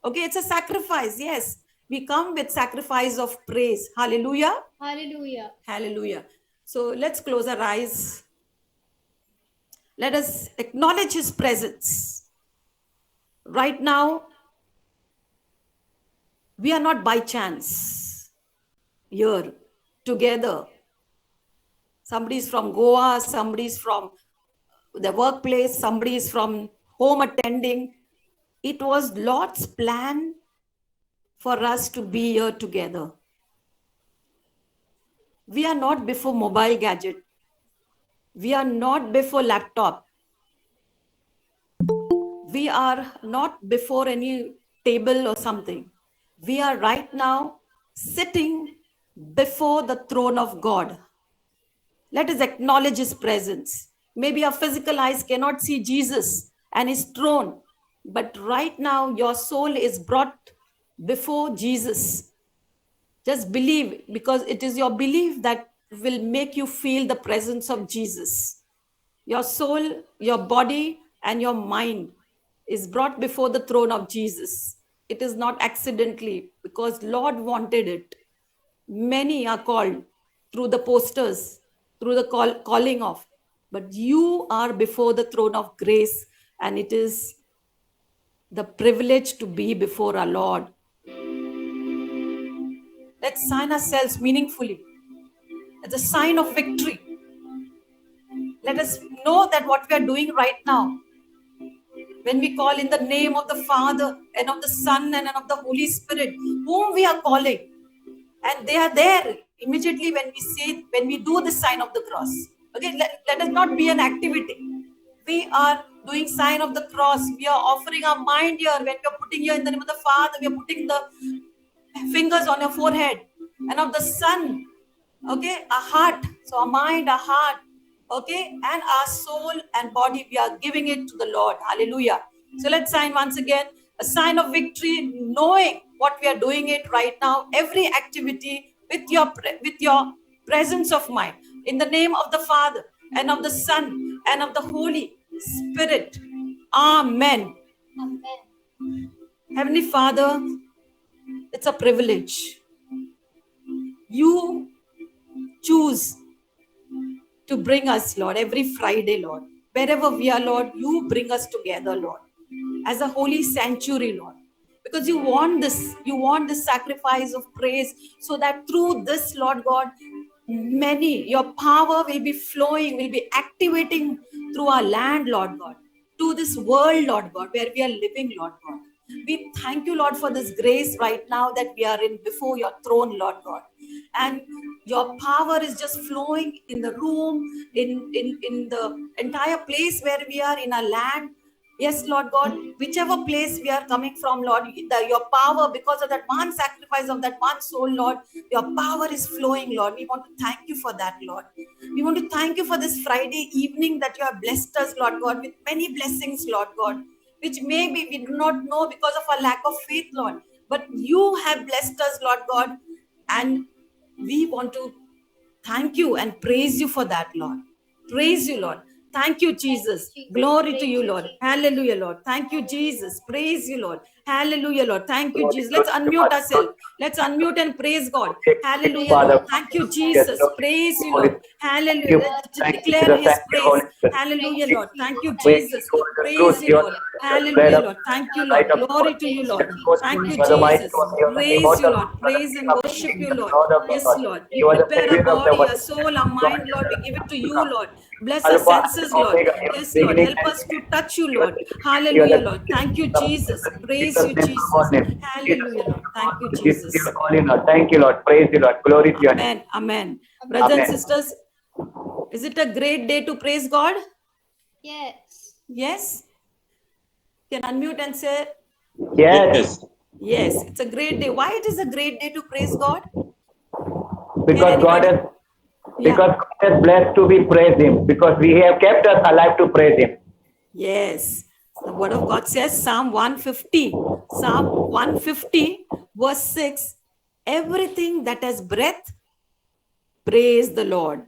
Okay, it's a sacrifice. Yes, we come with sacrifice of praise. Hallelujah. Hallelujah. Hallelujah. So let's close our eyes. Let us acknowledge his presence. Right now, we are not by chance here together. Somebody's from Goa, somebody's from the workplace, somebody's from home attending. It was Lord's plan for us to be here together. We are not before mobile gadget. We are not before laptop. We are not before any table or something. We are right now sitting before the throne of God. Let us acknowledge his presence. Maybe our physical eyes cannot see Jesus and his throne, but right now your soul is brought before Jesus. Just believe, because it is your belief that will make you feel the presence of Jesus. Your soul, your body, and your mind is brought before the throne of Jesus. It is not accidentally, because Lord wanted it. Many are called through the posters, through the calling of, but you are before the throne of grace, and it is the privilege to be before our Lord. Let's sign ourselves meaningfully. It's a sign of victory. Let us know that what we are doing right now, when we call in the name of the Father and of the Son and of the Holy Spirit, whom we are calling, and they are there immediately when we say, when we do the sign of the cross. Okay, let us not be an activity. We are doing sign of the cross. We are offering our mind here. When we are putting here in the name of the Father, we are putting the fingers on your forehead, and of the Son, okay, a heart. So our mind, our heart, okay, and our soul and body, we are giving it to the Lord. Hallelujah. So let's sign once again a sign of victory, knowing what we are doing it right now. Every activity with your presence of mind, in the name of the Father and of the Son and of the Holy Spirit. Amen. Amen. Heavenly Father, it's a privilege. You choose to bring us, Lord, every Friday, Lord. Wherever we are, Lord, you bring us together, Lord, as a holy sanctuary, Lord. Because you want this sacrifice of praise, so that through this, Lord God, your power will be flowing, will be activating through our land, Lord God, to this world, Lord God, where we are living, Lord God. We thank you, Lord, for this grace right now that we are in before your throne, Lord God. And your power is just flowing in the room, in the entire place where we are, in our land. Yes, Lord God, whichever place we are coming from, Lord, your power, because of that one sacrifice of that one soul, Lord, your power is flowing, Lord. We want to thank you for that, Lord. We want to thank you for this Friday evening that you have blessed us, Lord God, with many blessings, Lord God, which maybe we do not know because of our lack of faith, Lord. But you have blessed us, Lord God, and we want to thank you and praise you for that, Lord. Praise you, Lord. Thank you, Jesus. Glory to you, Lord. Hallelujah, Lord. Thank you, Jesus. Praise you, Lord. Hallelujah, Lord. Thank you, Jesus. Let's unmute ourselves. Let's unmute and praise God. Hallelujah, Lord. Thank you, Jesus. Praise you, Lord. Hallelujah. Let's declare his praise. Hallelujah, Lord. Thank you, Jesus. Praise you, Lord. Hallelujah, Lord. Thank you, Lord. Glory to you, Lord. Thank you, Jesus. Praise you, Lord. Praise and worship you, Lord. Yes, Lord. We prepare our body, our soul, our mind, Lord. We give it to you, Lord. Bless our senses, Lord. Yes, Lord. Help us to touch you, Lord. Hallelujah, Lord. Thank you, Jesus. Praise you, Jesus. Hallelujah, Lord. Thank you, Jesus. Thank you, Lord. Praise you, Lord. Glory to your name. Amen. Amen. Brothers and sisters, is it a great day to praise God? Yes. Yes? You can unmute and say, Yes. yes, it's a great day. Why it is a great day to praise God? Because God has blessed to be praised him. Because we have kept us alive to praise him. Yes. The word of God says, Psalm 150. Psalm 150, verse 6. Everything that has breath, praise the Lord.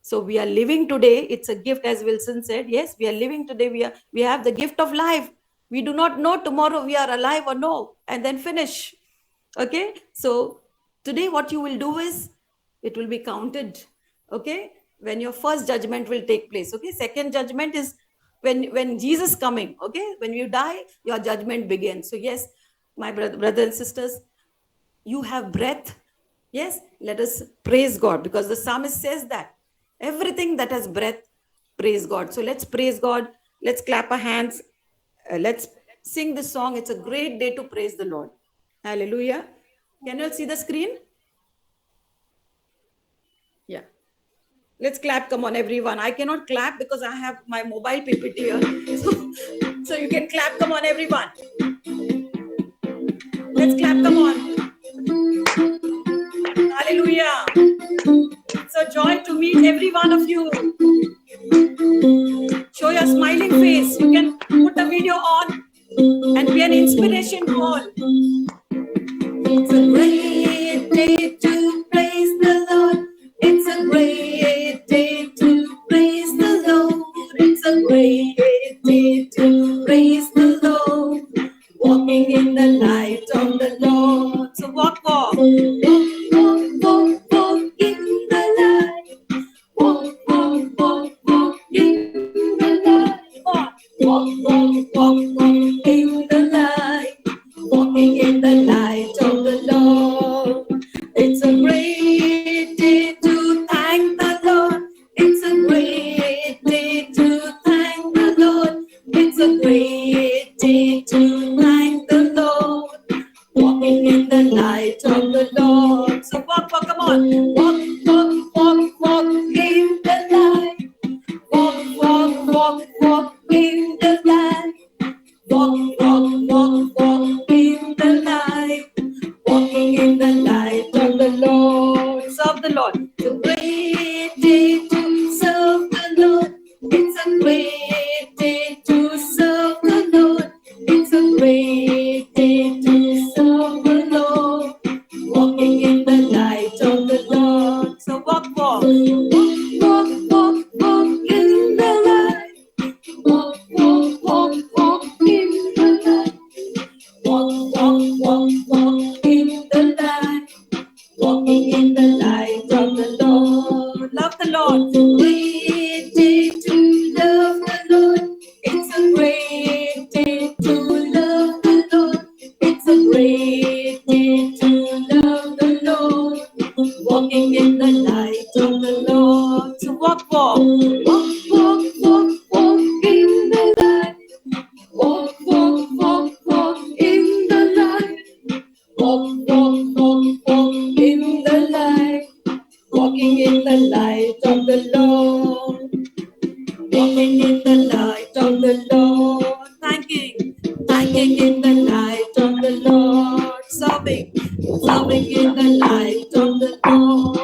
So we are living today. It's a gift, as Wilson said. Yes, we are living today. We have the gift of life. We do not know tomorrow we are alive or no, and then finish. Okay, so today what you will do is it will be counted. Okay, when your first judgment will take place. Okay, second judgment is when Jesus coming. Okay, when you die, your judgment begins. So yes, my brothers and sisters, you have breath. Yes, let us praise God, because the psalmist says that everything that has breath, praise God. So let's praise God. Let's clap our hands. Let's sing this song. It's a great day to praise the Lord. Hallelujah. Can you all see the screen? Yeah. Let's clap. Come on, everyone. I cannot clap because I have my mobile PPT here. So you can clap. Come on, everyone. Let's clap. Come on. Hallelujah. It's a joy to meet every one of you. Show your smiling face. You can put the video on and be an inspiration to all. It's a great day to praise the Lord. It's a great day to praise the Lord. It's a great day to praise the Lord. Walking in the light of the Lord. So walk, walk. Walk in the light. Walk in the light. Walk in the light. Walking in the light of the Lord. It's a great day to thank the Lord. It's a great day to thank the Lord. It's a great day to thank the Lord. Walking in the light of the Lord. So walk, come on. Walk in the light. Walk in the light. Walk in the light. Walking in the light of the Lord. Serve the Lord. It's a great day to serve the Lord. It's a great day to serve the Lord. It's a great day to serve the Lord. Walking in the light of the Lord. So walk in the light. Walk in the light. Walk in the light. Walking in the light of the Lord. Love the Lord. Great day to love the Lord. It's a great day to love the Lord. It's a great day to love the Lord. Walking in the light of the Lord. So walk in the light. Walk in the light. Walk in the light. Walking in the light of the Lord. Walking in the light of the Lord. Thanking in the light of the Lord. Serving in the light of the Lord.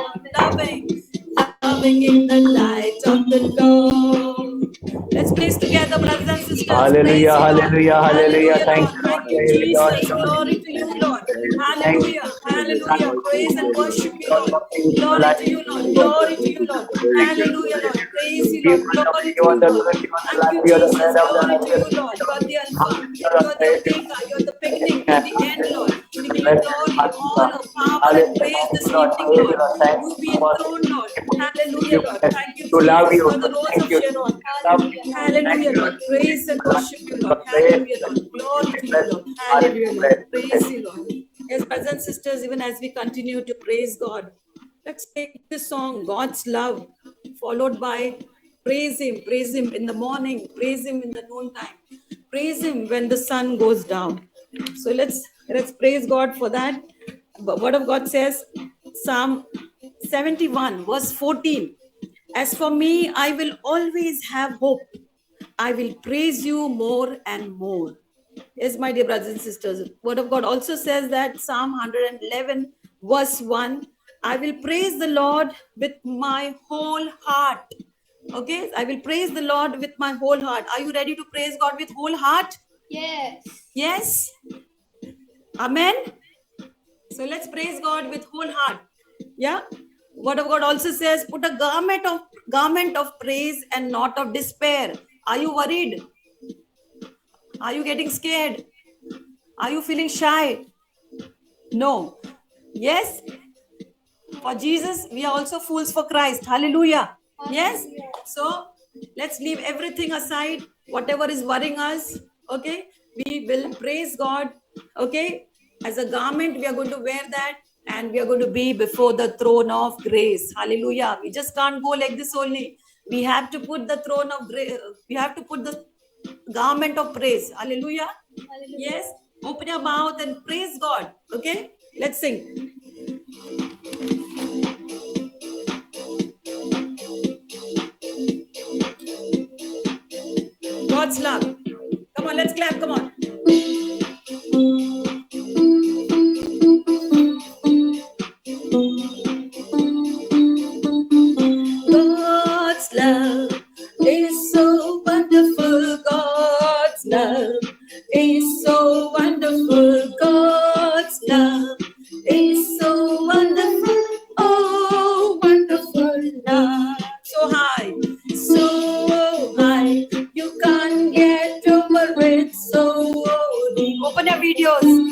Loving in the light of the Lord. Let's praise together, brothers and sisters. Hallelujah, hallelujah, hallelujah. Thank you, Thank you, Jesus. Glory to you, Lord. Hallelujah, hallelujah. Praise and worship you, Lord. Glory to you, Lord. Glory to you, Lord. Hallelujah, Lord. Praise you, Lord. Glory to you, Lord. Thank you, Jesus. Glory to you, Lord. You are the Alpha. You are the Omega. You are the beginning and the end, Lord. We give you glory, honor, power, and praise this evening, Lord. You be enthroned, Lord. Hallelujah, Lord. Thank you, to love Jesus, you. for the rose Thank of you. Sharon. Love Hallelujah, Lord. Praise and worship you, Lord. Hallelujah, Lord. Glory to you, Lord. Hallelujah, Lord. Praise you, Lord. Yes, brothers and sisters, even as we continue to praise God, let's take this song, God's Love, followed by praise Him in the morning, praise Him in the noontime, praise Him when the sun goes down. So let's praise God for that. The Word of God says, Psalm 71, verse 14. As for me, I will always have hope. I will praise you more and more. Yes, my dear brothers and sisters. Word of God also says that Psalm 111, verse 1, I will praise the Lord with my whole heart. Okay, I will praise the Lord with my whole heart. Are you ready to praise God with whole heart? Yes. Yes. Amen. So let's praise God with whole heart. Yeah. Word of God also says, put a garment of praise and not of despair. Are you worried? Are you getting scared? Are you feeling shy? No. Yes? For Jesus, we are also fools for Christ. Hallelujah. Yes? So, let's leave everything aside, whatever is worrying us. Okay? We will praise God. Okay? As a garment, we are going to wear that and we are going to be before the throne of grace. Hallelujah. We just can't go like this only. We have to put the throne of grace, we have to put the garment of praise. Hallelujah. Hallelujah. Yes. Open your mouth and praise God. Okay? Let's sing. God's love. Come on, let's clap. Come on. God's love is so wonderful. God's love is so wonderful. God's love is so wonderful. Oh, wonderful love. So high, so high. You can't get over it. So deep. Open your videos.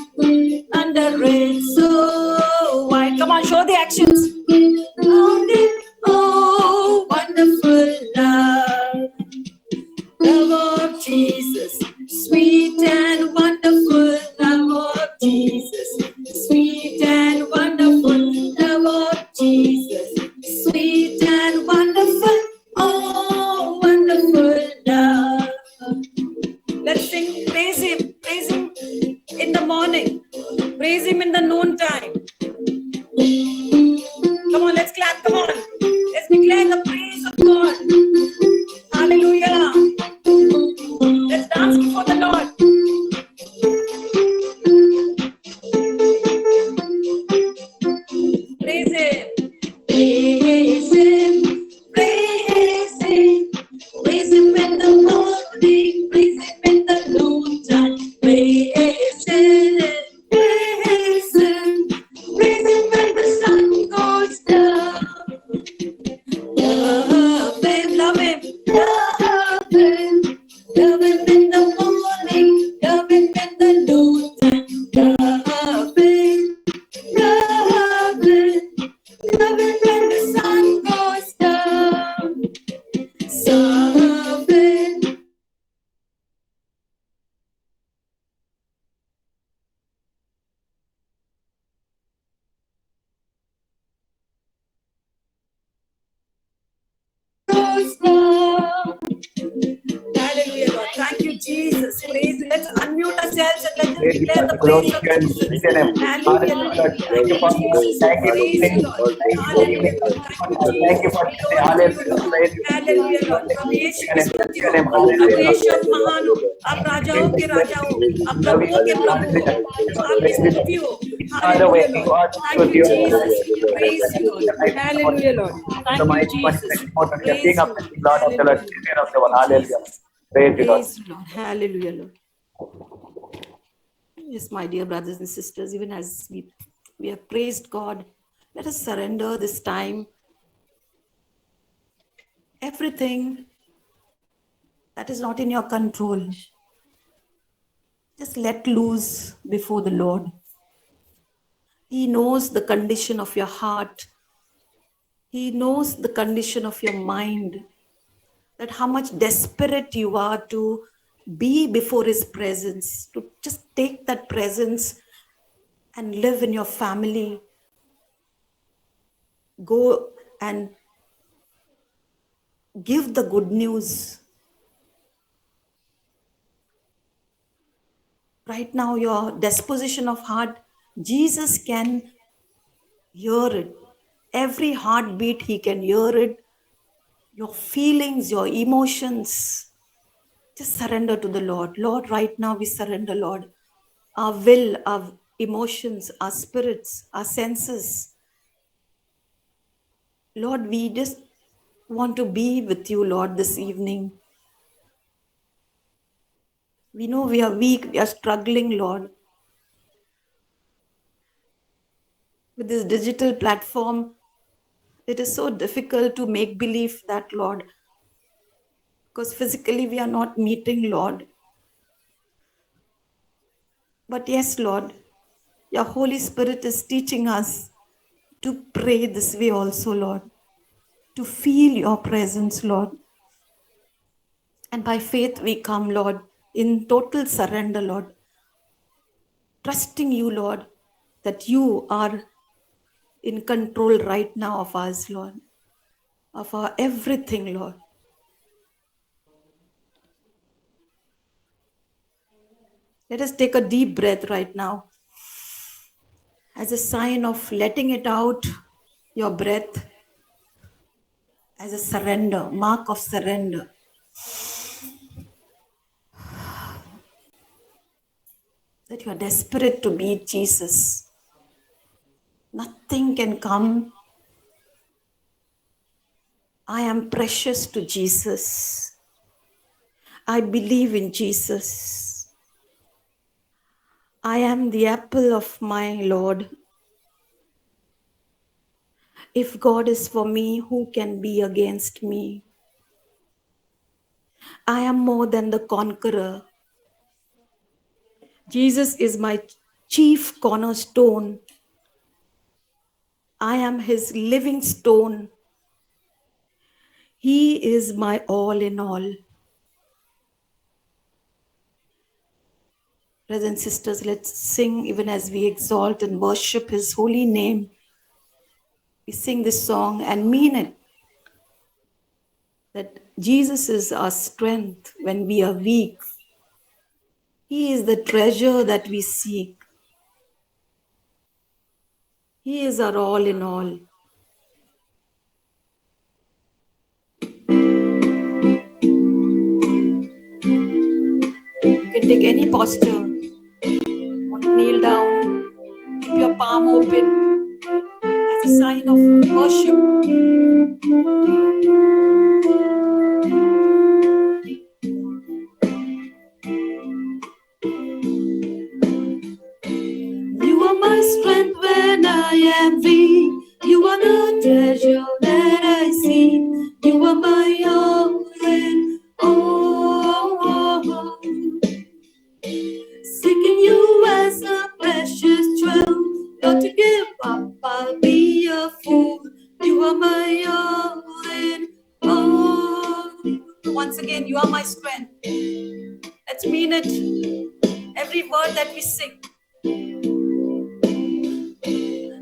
Under it, so wide. Come on, show the actions. Oh, wonderful love, love of Jesus, sweet and wonderful love of Jesus, sweet and wonderful love of Jesus, sweet and wonderful, oh, wonderful love. Let's sing, praise Him in the morning, praise Him in the noon time. Come on, let's clap. Come on. Let's declare the praise of God. Hallelujah. Let's dance before the Lord. Praise Him. Praise Him. Praise Him. Praise Him in the morning. Praise Him in the noontime. Praise Him. Praise Him. Praise Him when the sun goes down. Love Him, love Him, love Him. Love Him in the morning, love Him in the noontime. Love Him, love Him, love Him when the sun goes down. Serve Him. Goes down. Hallelujah, Lord. Thank you, Jesus. Praise. Let's unmute ourselves and let us Praise declare the God, glory praise of and Jesus. praise Him. Hallelujah, Lord. Hallelujah. Thank you, Jesus. Thank you for Praise you, saying, Lord. thank you for Hallelujah, giving us. Lord. Thank you, Thank you Jesus. for saying, Glory to you, hallelujah. Lord. Praise you. Hallelujah, Lord. प्रभु यीशु की स्तुति हो, अब Hallelujah. ईश्वर महान हो, अब राजाओं के राजा हो, अब प्रभुओं के प्रभु हो, आपकी स्तुति हो. Hallelujah, Lord. Thank you, Jesus. Praise you, Lord. Hallelujah, Lord. Thank you, Jesus. Praise you, Lord. Hallelujah. Thank you, Jesus. Praise you, Lord. Praise you, Lord. Hallelujah, Lord. Yes, my dear brothers and sisters, even as we have praised God, let us surrender this time everything that is not in your control. Just let loose before the Lord. He knows the condition of your heart. He knows the condition of your mind, that how much desperate you are to be before His presence, to just take that presence and live in your family. Go and give the good news. Right now, your disposition of heart, Jesus can hear it. Every heartbeat, He can hear it. Your feelings, your emotions. Just surrender to the Lord. Lord, right now we surrender, Lord. Our will, our emotions, our spirits, our senses. Lord, we just want to be with you, Lord, this evening. We know we are weak, we are struggling, Lord. With this digital platform, it is so difficult to make believe that, Lord, because physically we are not meeting, Lord. But yes, Lord, your Holy Spirit is teaching us to pray this way also, Lord, to feel your presence, Lord. And by faith we come, Lord, in total surrender, Lord, trusting you, Lord, that you are in control right now of us, Lord, of our everything, Lord. Let us take a deep breath right now as a sign of letting it out, your breath, as a surrender, mark of surrender. That you are desperate to meet Jesus. Nothing can come. I am precious to Jesus. I believe in Jesus. I am the apple of my Lord. If God is for me, who can be against me? I am more than the conqueror. Jesus is my chief cornerstone. I am his living stone. He is my all in all. Brothers and sisters, let's sing even as we exalt and worship his holy name. We sing this song and mean it. That Jesus is our strength when we are weak. He is the treasure that we seek. He is our all in all. You can take any posture. Want to kneel down, keep your palm open as a sign of worship. You are my strength when I am weak. You are the treasure that I seek. You are my all in all. Seeking you as a precious jewel. Not to give up, I'll be a fool. You are my all in all. Once again, you are my strength. Let's mean it. Every word that we sing.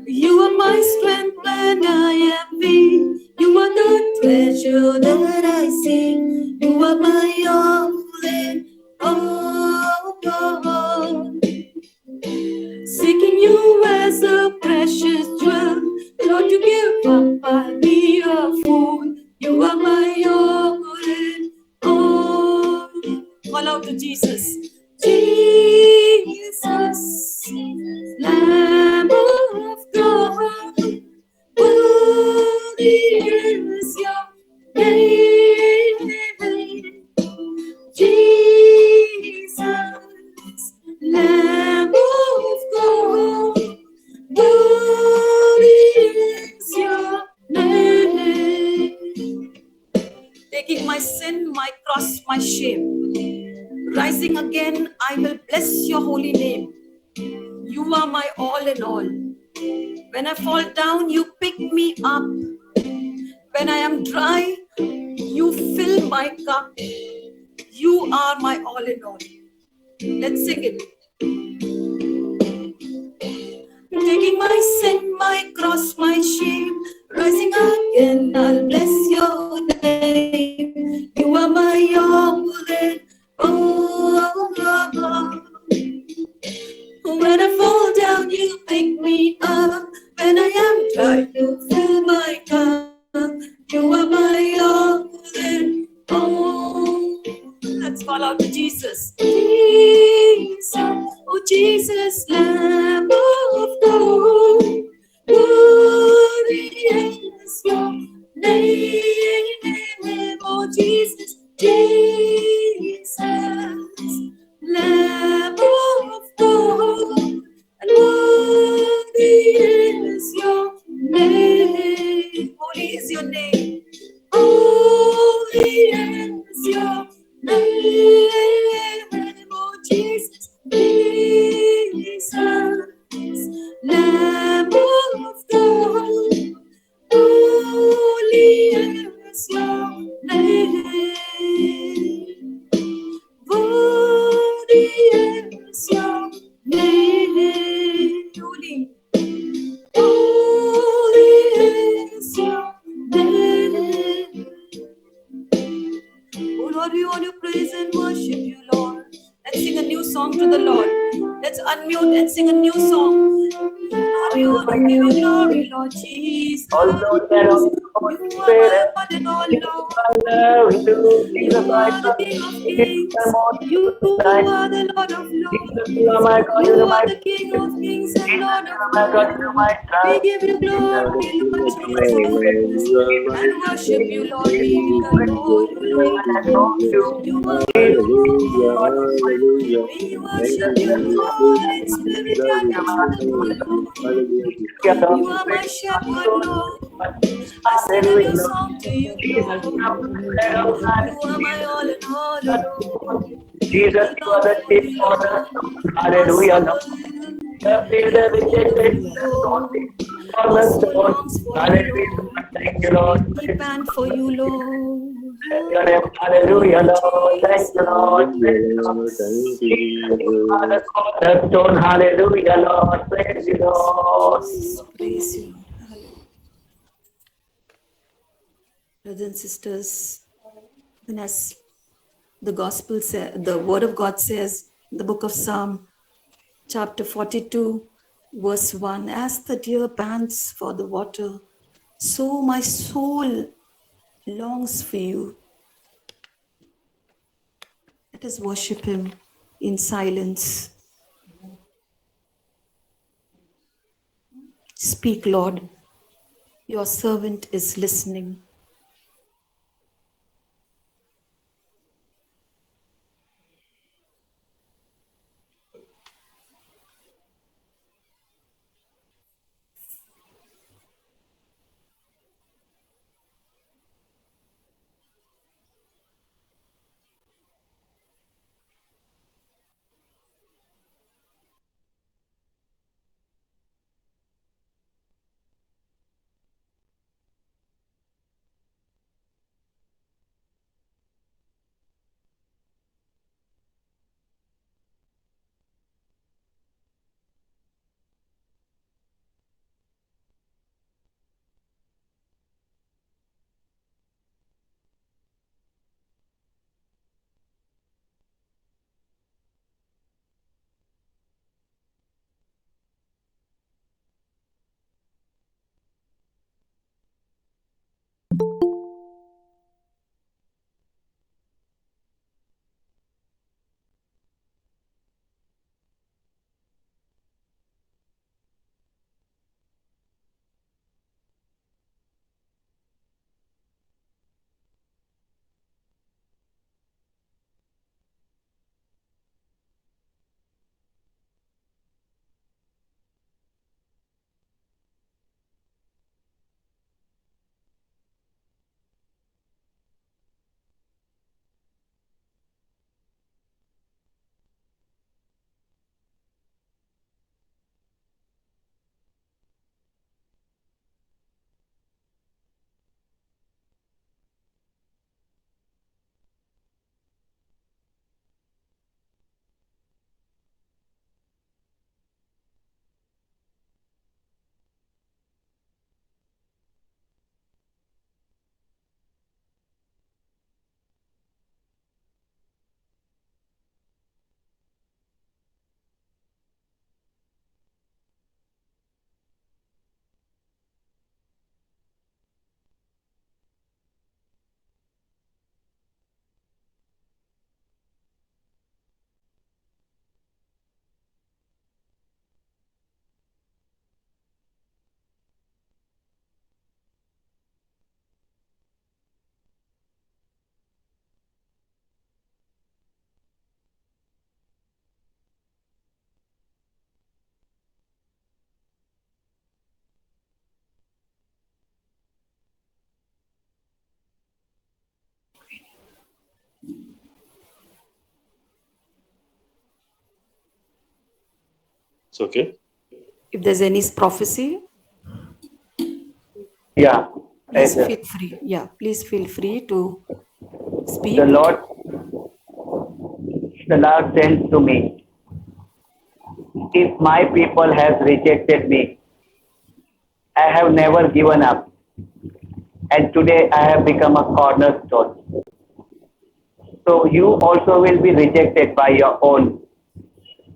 You are my strength when I am weak. You are the treasure that I seek. You are my all in all. Seeking you as a precious jewel. Lord, to give up, I'll be a fool. You are my all in all. Call out to Jesus. Jesus, Lamb of God, worthy is your name. Jesus, Lamb of God, worthy is your name. Taking my sin, my cross, my shame. Rising again, I will bless your holy name. You are my all in all. When I fall down, you pick me up. When I am dry, you fill my cup. You are my all in all. Let's sing it. Taking my sin, my cross, my shame. Rising again, I'll bless your name. You are my all in all. When I fall down, you pick me up. When I am dry, you fill my cup. You are my all in all. Let's call out to Jesus. Jesus, oh Jesus, Lamb of God, worthy is your name. Oh Jesus, Jesus, Lamb of God, and worthy is your name. new song. Glory, all to give you glory, Lord Jesus. Although there are You are my all in all, Lord. I love you, You Jesus, I are the King of love you, Kings. You are the Lord of Jesus, Lords. you are my God, You you are are my the King of Kings and Jesus, Lord you of are my God, you are Lords. my We trust. give you glory, Lord Jesus, and worship you, Lord. We adore you, Lord. You are my Lord. We worship you, Lord, in spirit and in truth, Lord. You are my shepherd, Lord. I sing a new song to you, Lord. You are my all in all, Lord. Jesus, I you are long the for chief you, Lord. cornerstone. My Hallelujah, soul Lord. The yearns builder for rejected you, the Lord. My soul cornerstone. longs for you, Hallelujah. Lord. Thank you, Lord. We pant for you, Lord. Your name. Hallelujah, Oh, Lord. Thank you, Lord. Thank you, Lord. Jesus. Jesus, you are the cornerstone. Hallelujah, Lord. Praise you, Lord. Jesus. Praise you, Lord. Hallelujah. Brothers and sisters, and as the gospel says, the word of God says in the book of Psalm, chapter 42, verse 1, as the deer pants for the water, so my soul longs for you. Let us worship him in silence. Speak, Lord. Your servant is listening. It's okay. If there's any prophecy, Yeah. please Yes, feel free. Yeah, please feel free to the speak. Lord sends to me. If my people has rejected me, I have never given up. And today I have become a cornerstone. So you also will be rejected by your own.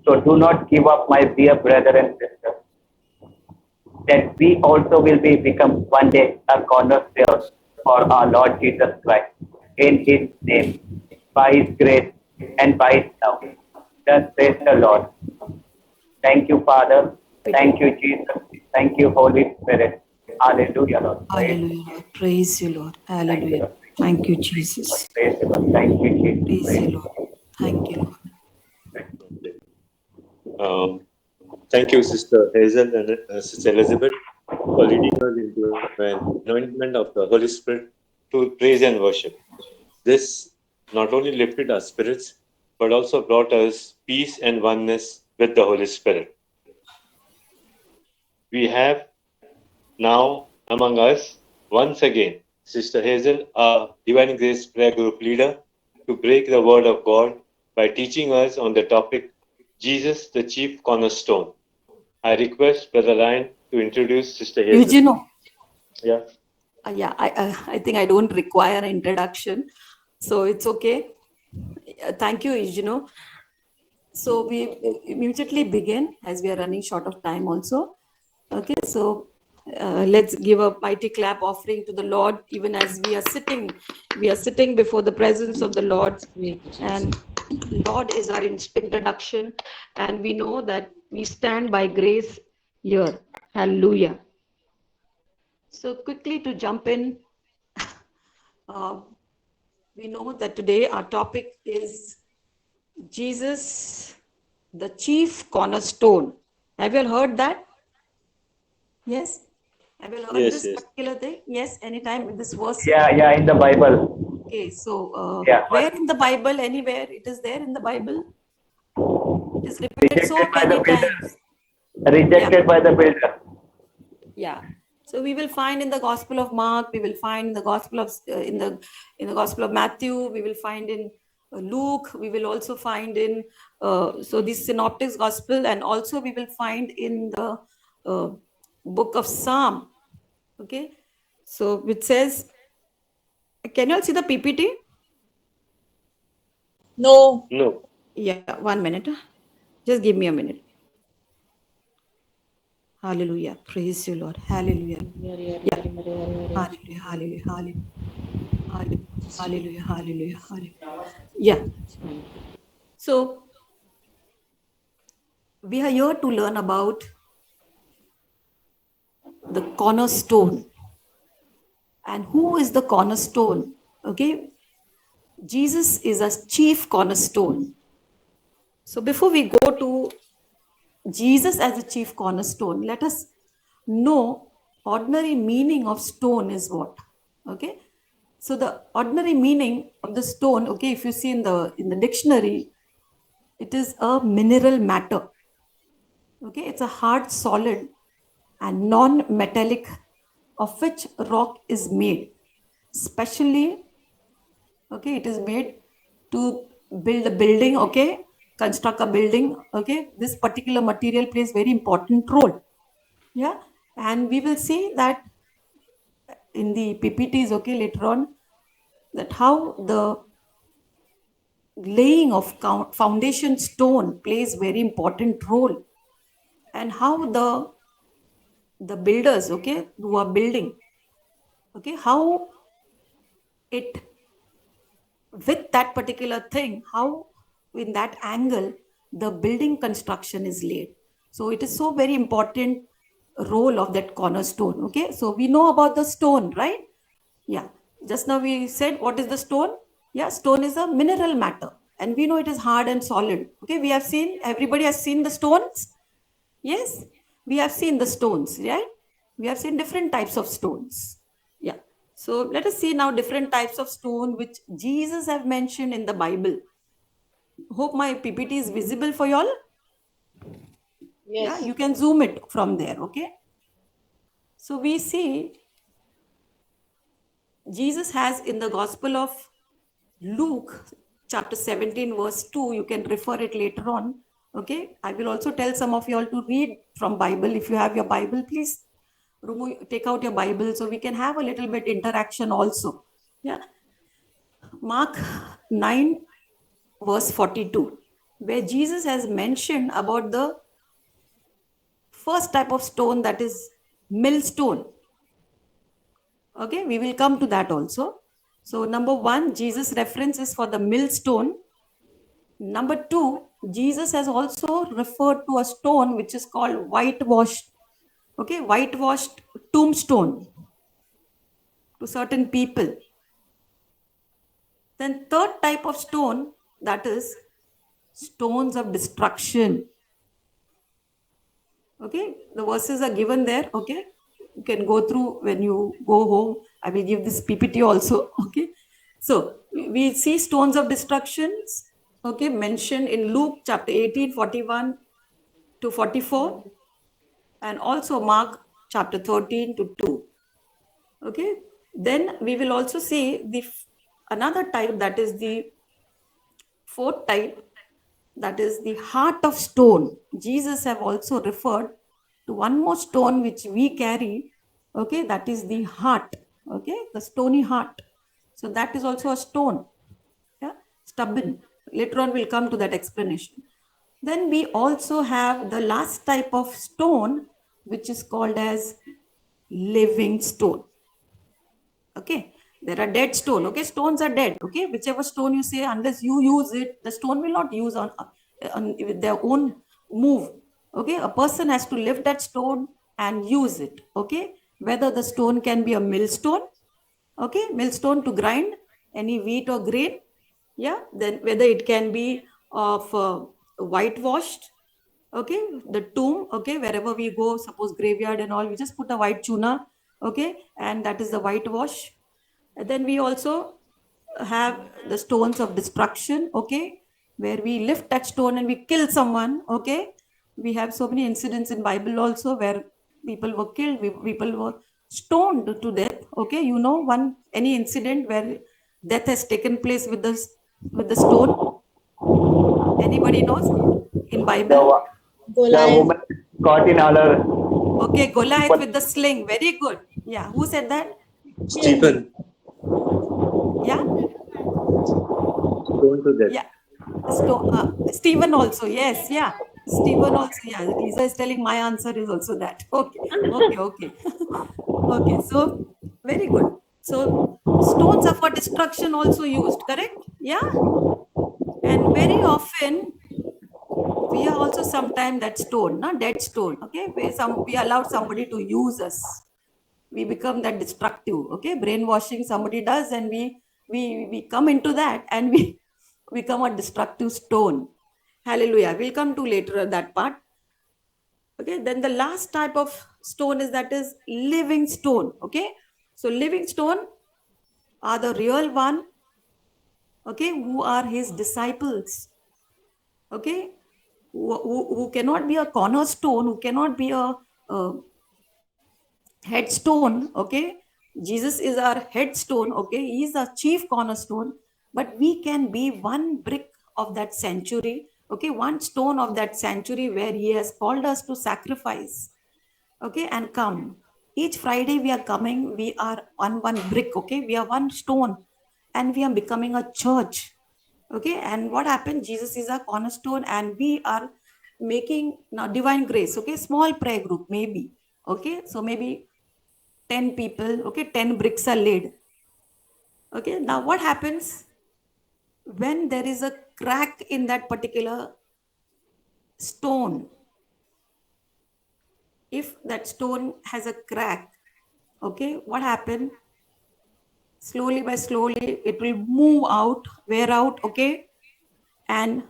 So do not give up, my dear brother and sister, that we also will become one day a cornerstone for our Lord Jesus Christ in His name, by His grace and by His love. Just praise the Lord. Thank you, Father. Thank you, Jesus. Thank you, Holy Spirit. Hallelujah, Lord. Praise, Hallelujah, Lord. Praise you, Lord. thank you, Hallelujah. Lord. Thank you, Jesus. Praise the Lord. Thank you, Jesus. Praise you, Praise. Lord. Thank you, Lord. Okay. Thank you, Sister Hazel and Sister Elizabeth, for leading us into an anointment of the Holy Spirit to praise and worship. This not only lifted our spirits, but also brought us peace and oneness with the Holy Spirit. We have now among us, once again, Sister Hazel, our Divine Grace Prayer Group leader, to break the Word of God by teaching us on the topic Jesus, the Chief Cornerstone. I request Brother Ryan to introduce Sister Hazel. Eugene, Yeah. yeah, I think I don't require an introduction, so it's okay. Thank you, Eugene. So we immediately begin as we are running short of time also. Okay, so let's give a mighty clap offering to the Lord, even as we are sitting before the presence of the Lord, and Lord is our introduction, and we know that we stand by grace here. Hallelujah. So quickly to jump in, we know that today our topic is Jesus, the chief cornerstone. Have you all heard that? Yes? Have you all heard Yes, this yes. particular thing? Yes, anytime with this verse? Yeah, in the Bible. Okay, so Yeah. where in the Bible, anywhere it is there in the Bible? It is repeated so Rejected by the many builder. times. Rejected by the builder. Yeah. So we will find in the Gospel of Mark, we will find in the Gospel of in the Gospel of Matthew, we will find in Luke, we will also find in so the Synoptic Gospel, and also we will find in the book of Psalm. Okay, so it says, can you all see the PPT? No. No. Yeah, 1 minute. Just give me a minute. Hallelujah. Praise you, Lord. Hallelujah. Yeah. Hallelujah. Hallelujah. Hallelujah. Hallelujah. Hallelujah. Hallelujah. Yeah. So we are here to learn about the cornerstone. And who is the cornerstone? Okay. Jesus is a chief cornerstone. So before we go to Jesus as a chief cornerstone, let us know ordinary meaning of stone is what. Okay. So the ordinary meaning of the stone, okay, if you see in the dictionary, it is a mineral matter. Okay, it's a hard solid and non-metallic of which rock is made. Especially, okay, it is made to build a building, okay, construct a building, okay. This particular material plays very important role. Yeah, and we will see that in the PPTs, okay, later on, that how the laying of foundation stone plays very important role, and how the builders, okay, who are building, okay, how it with that particular thing, how in that angle the building construction is laid. So it is so very important role of that cornerstone. Okay, so we know about the stone, right? Yeah, just now we said what is the stone. Yeah, stone is a mineral matter, and we know it is hard and solid. Okay, we have seen, everybody has seen the stones. Yes, we have seen the stones, right? We have seen different types of stones. Yeah. So let us see now different types of stone which Jesus have mentioned in the Bible. Hope my PPT is visible for y'all. Yeah, Yes. you can zoom it from there, okay? So we see Jesus has in the Gospel of Luke, chapter 17, verse 2, you can refer it later on. Okay, I will also tell some of you all to read from Bible. If you have your Bible, please take out your Bible so we can have a little bit interaction also. Yeah. Mark 9, verse 42. where Jesus has mentioned about the first type of stone, that is millstone. Okay, we will come to that also. So number one, Jesus reference is for the millstone. Number two, Jesus has also referred to a stone which is called whitewashed, okay, whitewashed tombstone to certain people. Then third type of stone, that is stones of destruction. Okay, the verses are given there. Okay, you can go through when you go home. I will give this PPT also. Okay, so we see stones of destructions, okay, mentioned in Luke chapter 18, 41 to 44, and also Mark chapter 13 to 2. Okay, then we will also see the another type, that is the fourth type, that is the heart of stone. Jesus have also referred to one more stone which we carry, okay, that is the heart, okay, the stony heart. So that is also a stone, yeah, stubborn. Later on we'll come to that explanation. Then we also have the last type of stone, which is called as living stone. Okay, there are dead stone. Okay, stones are dead. Okay, whichever stone you say, unless you use it, the stone will not use on with their own move. Okay, a person has to lift that stone and use it. Okay, whether the stone can be a millstone, okay, millstone to grind any wheat or grain, yeah, then whether it can be of whitewashed, okay, the tomb, okay, wherever we go, suppose graveyard and all, we just put a white tuna, okay, and that is the whitewash. And then we also have the stones of destruction, okay, where we lift that stone and we kill someone, okay. We have so many incidents in Bible also where people were killed, people were stoned to death, okay. You know, any incident where death has taken place with the stone? Anybody knows in Bible? The woman caught in our Okay, Goliath with the sling. Very good. Yeah, who said that? Stephen, Yeah, going to that. yeah. Stephen also. Yes, yeah. Stephen also. Yeah, Lisa is telling my answer is also that. Okay, okay, okay. Okay, so very good. So stones are for destruction also used, correct? Yeah. And very often we are also sometimes that stone, not dead stone. Okay, we allow somebody to use us. We become that destructive, okay, brainwashing somebody does, and we come into that and we become a destructive stone. Hallelujah, we'll come to later that part. Okay, then the last type of stone is, that is living stone. Okay, so living stone are the real one, okay, who are his disciples, okay, who cannot be a cornerstone, who cannot be a headstone, okay. Jesus is our headstone, okay, he is our chief cornerstone, but we can be one brick of that sanctuary, okay, one stone of that sanctuary where he has called us to sacrifice, okay, and come each Friday. We are coming, we are on one brick, okay, we are one stone, and we are becoming a church, okay. And what happened, Jesus is our cornerstone, and we are making now divine grace, okay, small prayer group maybe, okay, so maybe 10 people, okay, 10 bricks are laid. Okay, now what happens when there is a crack in that particular stone? If that stone has a crack, okay, what happened? Slowly by slowly, it will move out, wear out, okay, and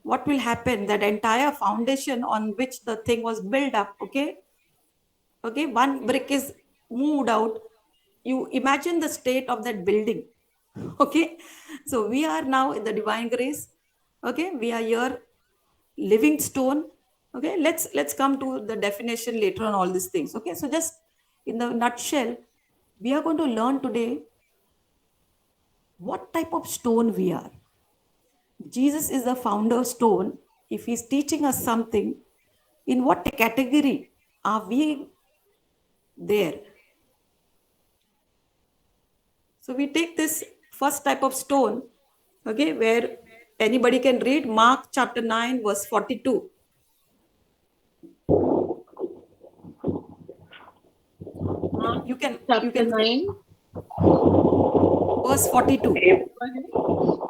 what will happen? That entire foundation on which the thing was built up, okay, okay, one brick is moved out. You imagine the state of that building. Okay, so we are now in the divine grace, okay, we are here, living stone. Okay, let's come to the definition later on all these things. Okay, so just in the nutshell, we are going to learn today what type of stone we are. Jesus is the founder stone. If he's teaching us something, in what category are we there? So we take this first type of stone, okay, where Anybody can read Mark chapter 9, verse 42. Mark You can chapter 9. verse 42. If Go ahead.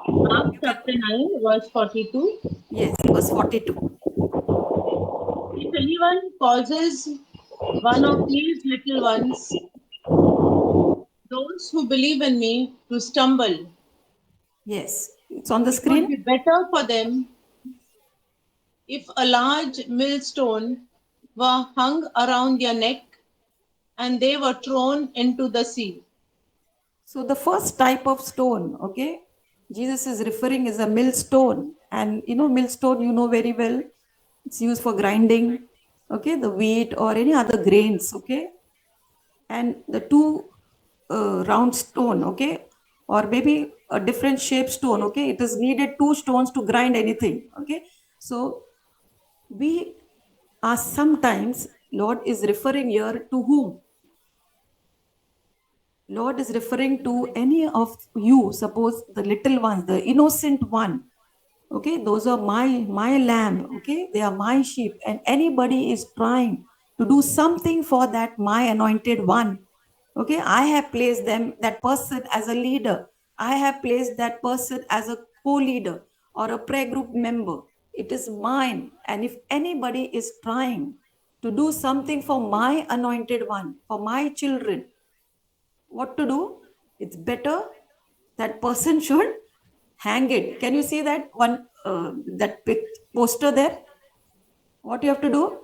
Mark chapter 9, verse 42. Yes, verse 42. If anyone causes one of these little ones, those who believe in me, to stumble, Yes, it's on the it would screen. be better for them if a large millstone were hung around their neck and they were thrown into the sea. So the first type of stone, okay, Jesus is referring is a millstone. And millstone, you know very well, it's used for grinding, okay, the wheat or any other grains, okay. And the two round stone, okay, or maybe a different shaped stone, okay, it is needed two stones to grind anything, okay. So we are sometimes, Lord is referring here to whom? Lord is referring to any of you, suppose the little ones, the innocent one. Okay, those are my lamb. Okay, they are my sheep, and anybody is trying to do something for that my anointed one. Okay, I have placed that person as a leader. I have placed that person as a co-leader or a prayer group member. It is mine, and if anybody is trying to do something for my anointed one, for my children, what to do? It's better that person should hang it. Can you see that one that poster there? What you have to do?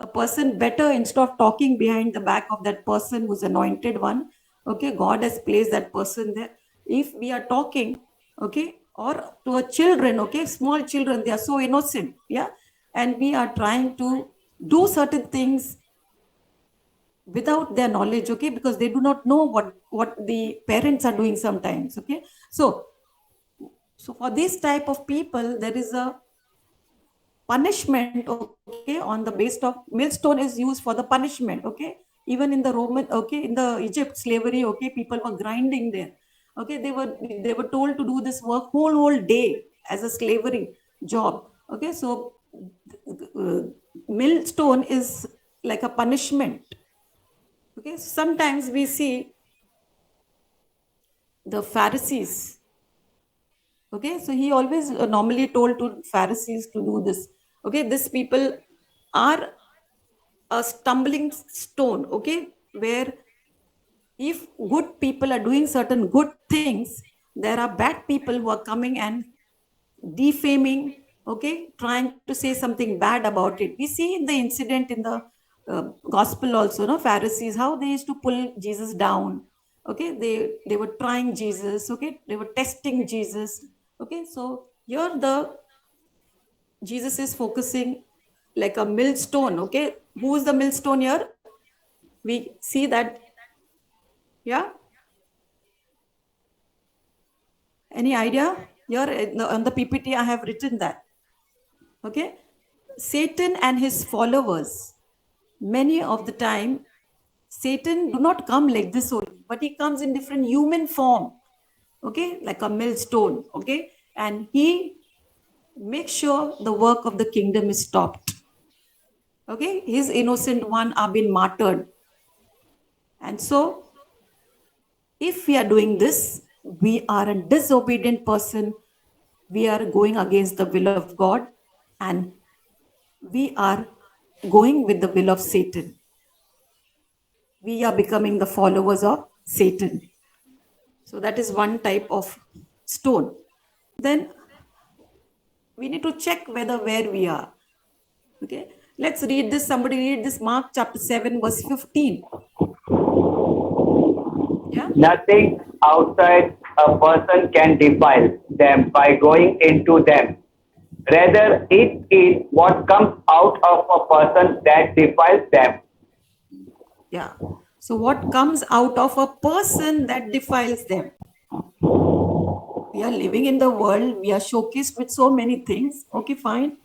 A person better, instead of talking behind the back of that person who's anointed one, okay, God has placed that person there. If we are talking, okay, or to a children, okay, small children, they are so innocent, yeah, and we are trying to do certain things without their knowledge, okay, because they do not know what the parents are doing sometimes, okay. So for this type of people, there is a punishment, okay, on the base of millstone is used for the punishment, okay. Even in the Roman, okay, in the Egypt slavery, okay, people were grinding there, okay, they were told to do this work whole day as a slavery job, okay. So millstone is like a punishment. Okay, sometimes we see the Pharisees. Okay, so he always normally told to Pharisees to do this. Okay, these people are a stumbling stone. Okay, where if good people are doing certain good things, there are bad people who are coming and defaming, okay, trying to say something bad about it. We see in the incident in the gospel also, no, Pharisees, how they used to pull Jesus down. Okay, they were trying Jesus, okay, they were testing Jesus. Okay, so here the Jesus is focusing like a millstone. Okay, who is the millstone here? We see that, yeah. Any idea? Here on the PPT, I have written that. Okay, Satan and his followers, many of the time, Satan do not come like this only, but he comes in different human form, okay, like a millstone, okay, and he makes sure the work of the kingdom is stopped. Okay, his innocent one are being martyred. And so, if we are doing this, we are a disobedient person, we are going against the will of God, and we are going with the will of Satan. We are becoming the followers of Satan. So that is one type of stone. Then we need to check where we are. Okay, let's read this. Somebody read this, Mark chapter 7, verse 15. Yeah. nothing outside a person can defile them by going into them. Rather, it is what comes out of a person that defiles them. Yeah. So what comes out of a person that defiles them? We are living in the world, we are showcased with so many things. Okay, fine.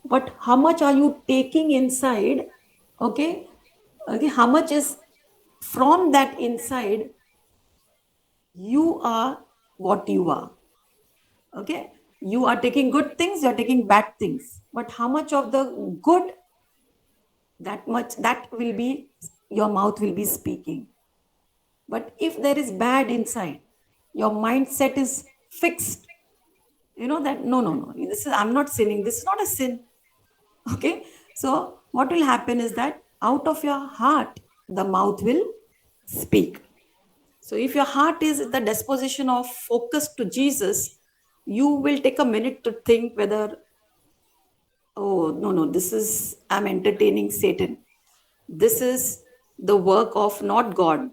But how much are you taking inside? Okay. Okay, how much is from that inside? You are what you are. Okay, you are taking good things, you are taking bad things, but how much of the good, that much, that will be, your mouth will be speaking. But if there is bad inside, your mindset is fixed, that no, this is, I'm not sinning, this is not a sin. Okay, so what will happen is that out of your heart the mouth will speak. So if your heart is in the disposition of focus to Jesus, you will take a minute to think whether, oh, no, this is, I'm entertaining Satan. This is the work of not God.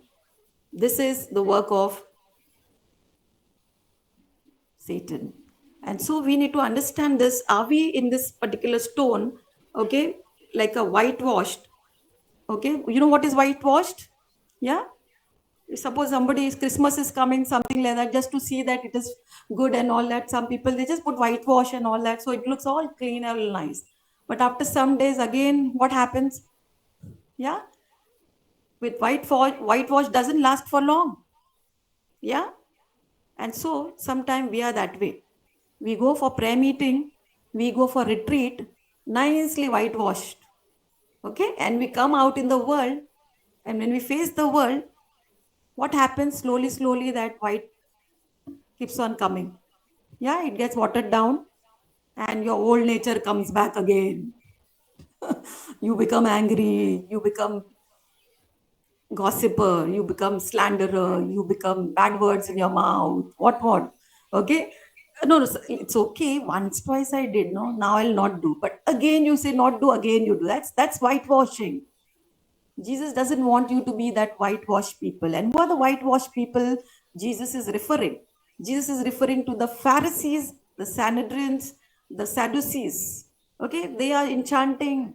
This is the work of Satan. And so we need to understand this. Are we in this particular stone, okay, like a whitewashed, okay? You know what is whitewashed? Yeah? Suppose somebody is, Christmas is coming, something like that, just to see that it is good and all that. Some people, they just put whitewash and all that, so it looks all clean and nice. But after some days, again, what happens? Yeah, with whitewash doesn't last for long. Yeah, and so sometimes we are that way. We go for prayer meeting, we go for retreat, nicely whitewashed. Okay, and we come out in the world, and when we face the world, what happens? Slowly, that white keeps on coming. Yeah, it gets watered down, and your old nature comes back again. You become angry, you become gossiper, you become slanderer, you become bad words in your mouth, what. Okay, no, it's okay. Once, twice I did, no, now I'll not do. But again, you say not do, again you do. That's whitewashing. Jesus doesn't want you to be that whitewashed people. And who are the whitewashed people Jesus is referring? Jesus is referring to the Pharisees, the Sanhedrins, the Sadducees. Okay, they are enchanting.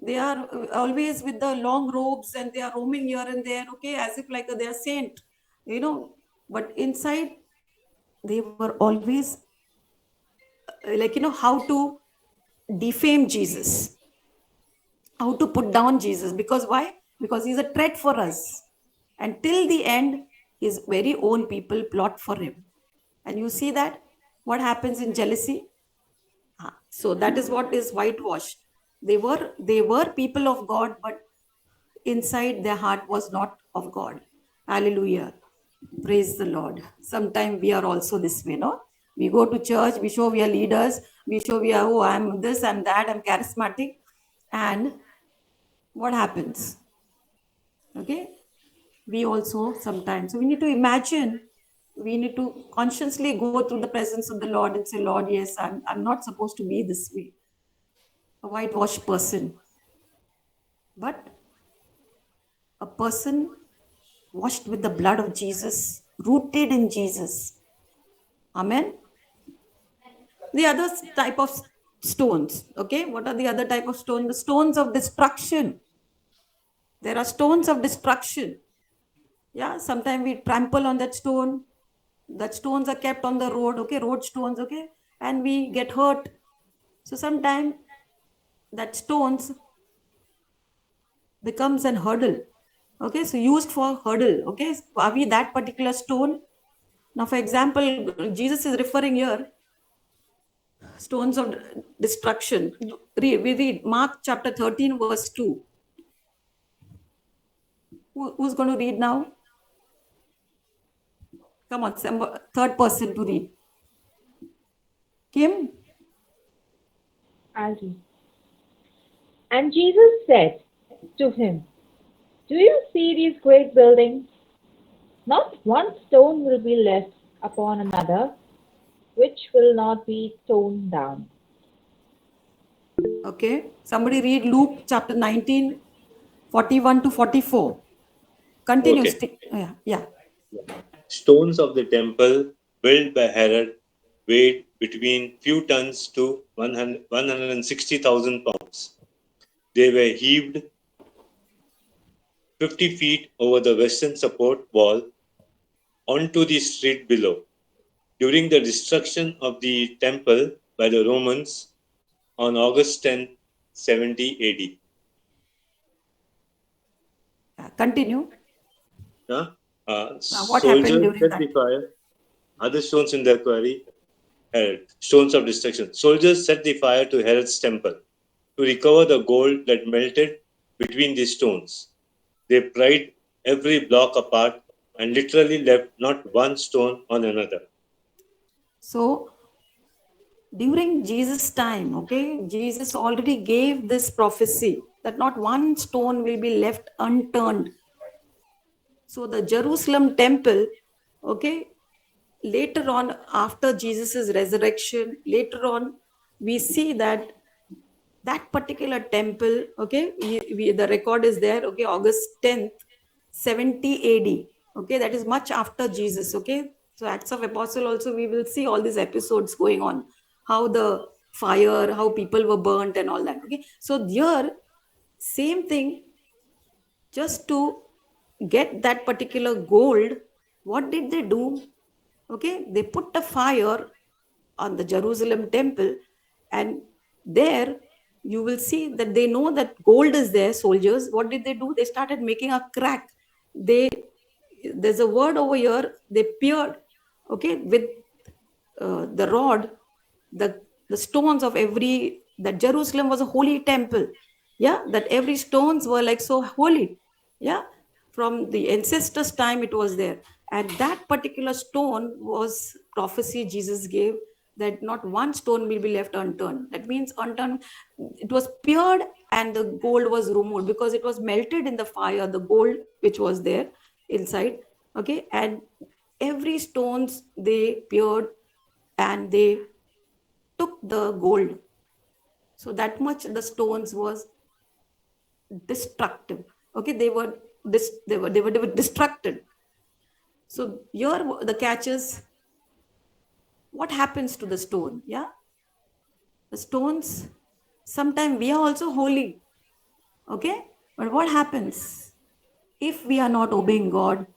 They are always with the long robes, and they are roaming here and there, okay, as if like they are saint, But inside, they were always how to defame Jesus, how to put down Jesus. Because why? Because he's a threat for us. And till the end, his very own people plot for him. And you see that what happens in jealousy. So that is what is whitewashed. They were people of God, but inside their heart was not of God. Hallelujah. Praise the Lord. Sometimes we are also this way, no? We go to church, we show we are leaders, we show we are, oh, I'm this, I'm that, I'm charismatic. And what happens? Okay? We also sometimes, so we need to imagine, we need to consciously go through the presence of the Lord and say, Lord, yes, I'm not supposed to be this way, a whitewashed person, but a person washed with the blood of Jesus, rooted in Jesus. Amen. The other type of stones, okay? What are the other type of stones? The stones of destruction. There are stones of destruction. Yeah, sometimes we trample on that stone. That stones are kept on the road, okay? Road stones, okay? And we get hurt. So sometimes that stones becomes an hurdle. Okay, so used for hurdle. Okay, so are we that particular stone? Now, for example, Jesus is referring here stones of destruction. We read Mark chapter 13, verse 2. Who's going to read now? Come on, third person to read. Kim? I'll read. And Jesus said to him, Do you see these great buildings? Not one stone will be left upon another, which will not be torn down. Okay, somebody read Luke chapter 19, 41 to 44. Continue. Okay. Yeah. Stones of the temple built by Herod weighed between few tons to 160,000 pounds. They were heaved 50 feet over the western support wall onto the street below. During the destruction of the temple by the Romans on August 10, 70 AD. Continue. What happened Soldiers during set that? the fire, other stones in their quarry, Herod, stones of destruction. Soldiers set the fire to Herod's temple to recover the gold that melted between the stones. They pried every block apart and literally left not one stone on another. So during Jesus' time, okay, Jesus already gave this prophecy that not one stone will be left unturned. So the Jerusalem temple, okay, later on after Jesus' resurrection, later on we see that that particular temple, okay, the record is there, okay, August 10th, 70 AD, okay, that is much after Jesus, okay. So Acts of Apostle also we will see all these episodes going on, how the fire, how people were burnt and all that, okay. So here, same thing, just to get that particular gold, what did they do? Okay, they put a fire on the Jerusalem temple, and there you will see that they know that gold is there. Soldiers, what did they do? They started making a crack. There's a word over here, they pierced, okay, with the rod, the stones of every, that Jerusalem was a holy temple, yeah, that every stones were like so holy, yeah, from the ancestors' time it was there, and that particular stone was prophecy Jesus gave, that not one stone will be left unturned. That means unturned, it was pierced and the gold was removed because it was melted in the fire, the gold which was there inside, okay, and every stones they pierced and they took the gold. So that much the stones was destructive, okay, they were destructed. So here the catch is, what happens to the stone? Yeah, the stones, sometimes we are also holy, okay, but what happens if we are not obeying God?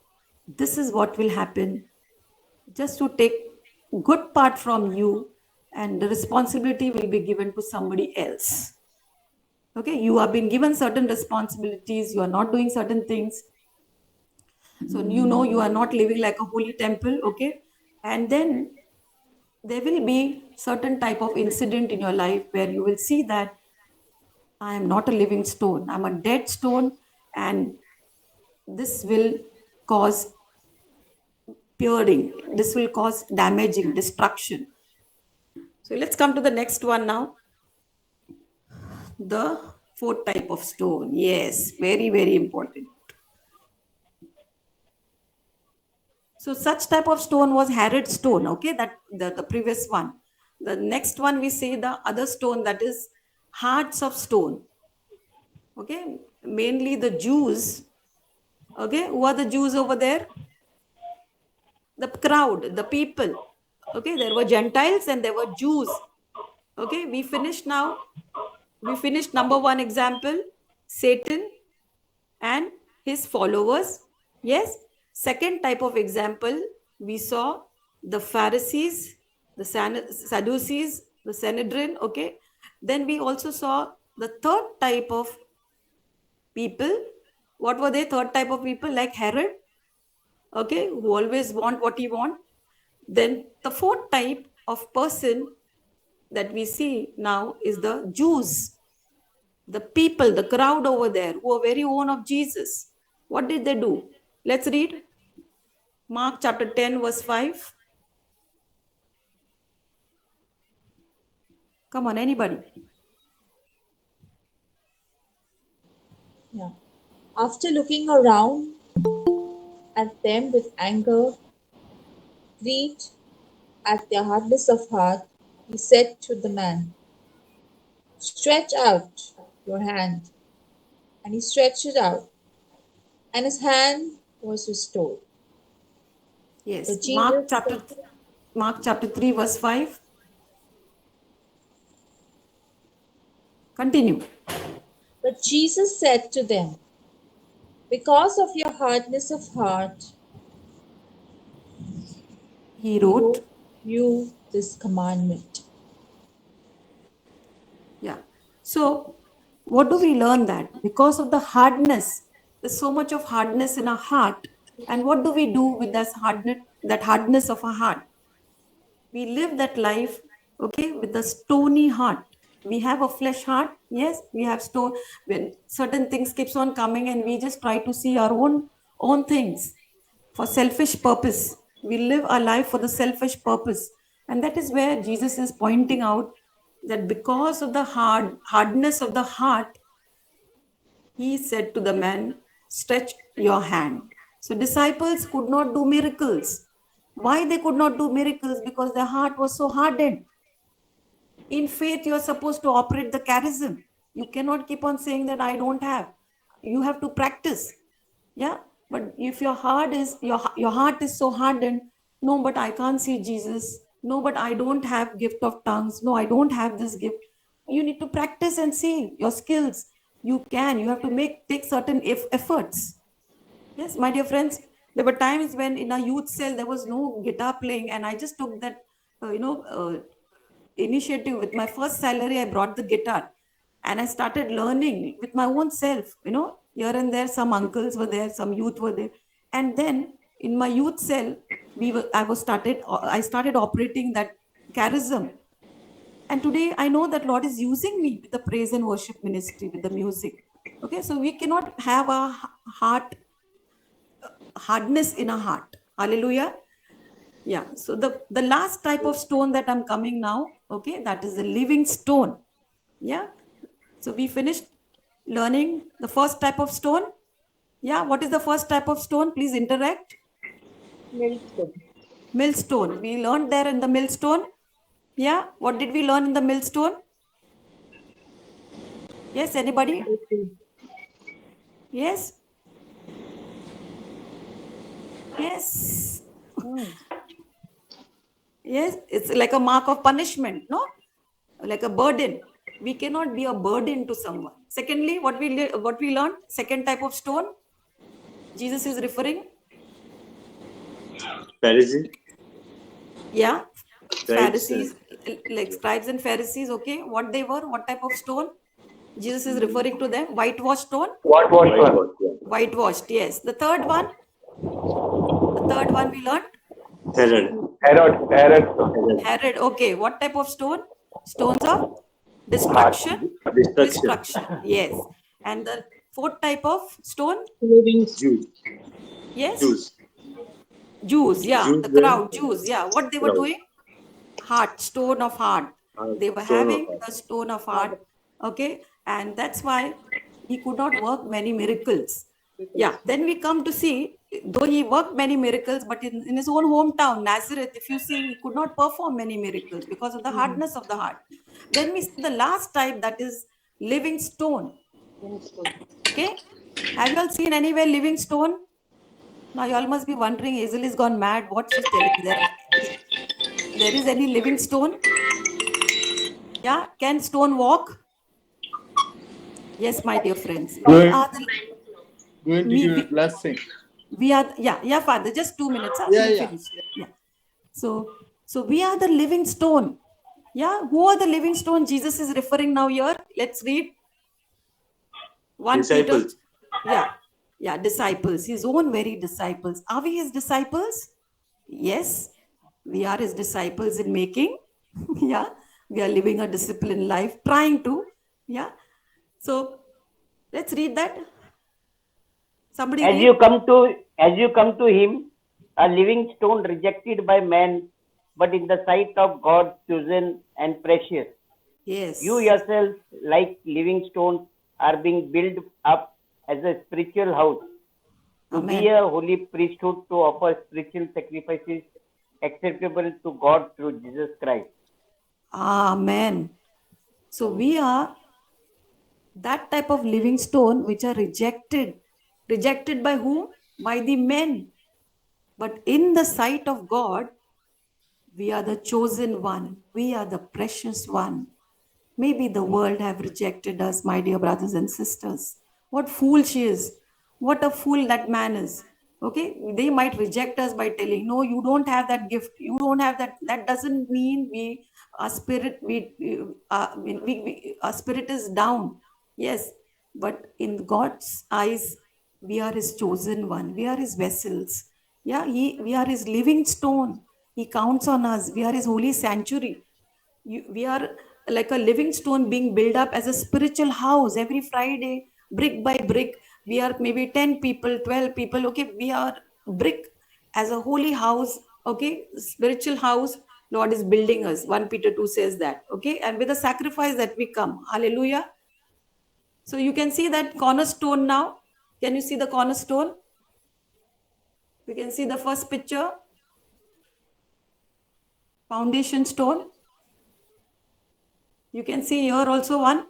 This is what will happen. Just to take good part from you, and the responsibility will be given to somebody else. Okay, you have been given certain responsibilities, you are not doing certain things, so you know you are not living like a holy temple, okay, and then there will be certain type of incident in your life where you will see that I am not a living stone, I'm a dead stone, and this will cause peering, this will cause damaging, destruction. So let's come to the next one now. The fourth type of stone. Yes, very, very important. So such type of stone was Herod stone, okay, that the previous one. The next one we see the other stone, that is hearts of stone. Okay, mainly the Jews. Okay, who are the Jews over there? The crowd, the people. Okay, there were Gentiles and there were Jews. Okay, we finished now. We finished number one example, Satan and his followers. Yes. Second type of example, we saw the Pharisees, the Sadducees, the Sanhedrin. Okay. Then we also saw the third type of people. What were they? Third type of people, like Herod. Okay, who always want what he want. Then the fourth type of person that we see now is the Jews, the people, the crowd over there who are very own of Jesus. What did they do? Let's read Mark chapter 10 verse 5. Come on, anybody. Yeah. After looking around at them with anger, greed at their hardness of heart, he said to the man, "Stretch out your hand." And he stretched it out, and his hand was restored. Yes, But Jesus Mark chapter 3 verse 5. Continue. But Jesus said to them, "Because of your hardness of heart, He wrote. you this commandment." Yeah. So what do we learn? That because of the hardness, there's so much of hardness in our heart. And what do we do with that hardness of our heart? we live that life, okay, with a stony heart. We have a flesh heart, yes, we have stone. When certain things keeps on coming and we just try to see our own things for selfish purpose. We live our life for the selfish purpose. And that is where Jesus is pointing out that because of the hardness of the heart, he said to the man, stretch your hand. So disciples could not do miracles. Why they could not do miracles? Because their heart was so hardened. In faith, you are supposed to operate the charism. You cannot keep on saying that I don't have. You have to practice. Yeah. But if your heart is so hardened, no, but I can't see Jesus. No, but I don't have gift of tongues. No, I don't have this gift. You need to practice and see your skills. You have to take certain efforts. Yes, my dear friends, there were times when in a youth cell there was no guitar playing, and I just took that, initiative. With my first salary, I brought the guitar, and I started learning with my own self. Here and there, some uncles were there, some youth were there, and then in my youth cell, I started operating that charism. And today I know that Lord is using me with the praise and worship ministry, with the music. Okay, so we cannot have a hardness in our heart. Hallelujah. Yeah. So the last type of stone that I'm coming now, okay, that is the living stone. Yeah. So we finished learning the first type of stone. Yeah. What is the first type of stone? Please interact. Millstone. Millstone. We learned there in the millstone. Yeah. What did we learn in the millstone? Yes. Anybody? Yes. Yes. Yes. It's like a mark of punishment, no? Like a burden. We cannot be a burden to someone. Secondly, what we learned, second type of stone, Jesus is referring. Pharisee. Yeah. Scribes. Pharisees, like scribes and Pharisees, okay. What they were, what type of stone? Jesus is referring to them. Whitewashed stone? Whitewashed, yes. The third one we learned? Herod, okay. What type of stone? Stones of destruction. Yes. And the fourth type of stone? Living Jews. Yes. Jews. Yeah. Jews The were- crowd. Jews. Yeah. What they were Crowd. doing? Heart. Stone of heart. They were Stone of having heart. the stone of heart. Okay. And that's why he could not work many miracles. Yeah. Then we come to see, though he worked many miracles, but in his own hometown, Nazareth, if you see, he could not perform many miracles because of the hardness of the heart. Then we see the last type, that is living stone. Okay. Have you all seen anywhere living stone? Now you all must be wondering, Hazel is gone mad. What she's telling there is any living stone? Yeah. Can stone walk? Yes, my dear friends. Going to give a blessing. We are, yeah, Father, just 2 minutes. Huh? Yeah, We'll yeah. finish. Yeah. So we are the living stone. Yeah. Who are the living stone Jesus is referring now here? Let's read. 1 Disciples. Peter. Yeah, disciples. His own very disciples. Are we his disciples? Yes. We are his disciples in making. Yeah. We are living a disciplined life, trying to. Yeah. So let's read that. Somebody As read. you come to him, a living stone rejected by man, but in the sight of God chosen and precious. Yes. You yourselves, like living stones, are being built up as a spiritual house to Amen. be a holy priesthood, to offer spiritual sacrifices acceptable to God through Jesus Christ. Amen. So we are that type of living stone which are rejected. Rejected by whom? By the men. But in the sight of God, we are the chosen one. We are the precious one. Maybe the world have rejected us, my dear brothers and sisters. What fool she is. What a fool that man is. Okay, they might reject us by telling, no, you don't have that gift. You don't have that. That doesn't mean our spirit is down. Yes, but in God's eyes, we are his chosen one. We are his vessels. Yeah, we are his living stone. He counts on us. We are his holy sanctuary. We are like a living stone being built up as a spiritual house every Friday, brick by brick. We are maybe 10 people, 12 people. Okay, we are brick as a holy house. Okay, spiritual house. Lord is building us. 1 Peter 2 says that. Okay, and with the sacrifice that we come. Hallelujah. So you can see that cornerstone now. Can you see the cornerstone? We can see the first picture. Foundation stone. You can see here also one.